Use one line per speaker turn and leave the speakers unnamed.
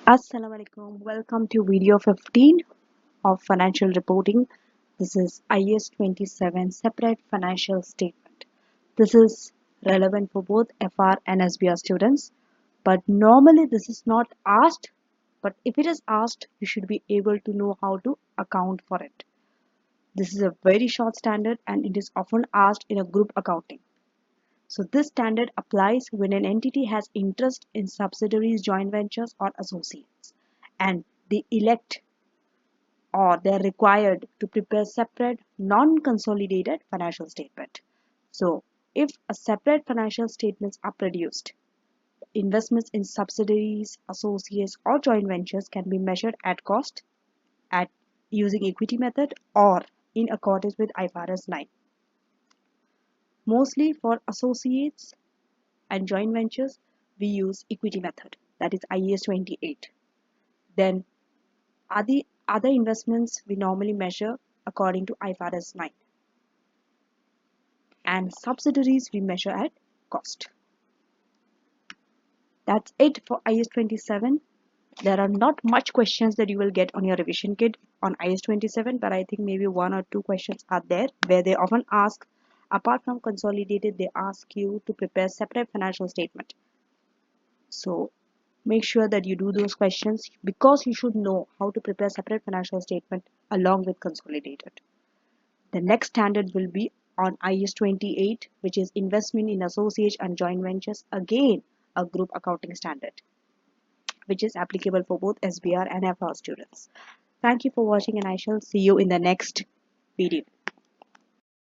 Assalamu alaikum. Welcome to video 15 of financial reporting. This is IAS 27 separate financial statement. This is relevant for both FR and SBR students, but normally this is not asked. But if it is asked, you should be able to know how to account for it. This is a very short standard and it is often asked in a group accounting. So this standard applies when an entity has interest in subsidiaries, joint ventures or associates and they elect or they are required to prepare separate non-consolidated financial statement. So if a separate financial statements are produced, investments in subsidiaries, associates or joint ventures can be measured at cost at using equity method or in accordance with IFRS 9. Mostly for associates and joint ventures, we use equity method, that is IAS 28. Then other investments we normally measure according to IFRS 9. And subsidiaries we measure at cost. That's it for IAS 27. There are not much questions that you will get on your revision kit on IAS 27, but I think maybe one or two questions are there where they often ask, apart from consolidated, they ask you to prepare separate financial statement. So make sure that you do those questions because you should know how to prepare separate financial statement along with consolidated. The next standard will be on IAS 28, which is investment in associates and joint ventures, again a group accounting standard, which is applicable for both SBR and FR students. Thank you for watching and I shall see you in the next video.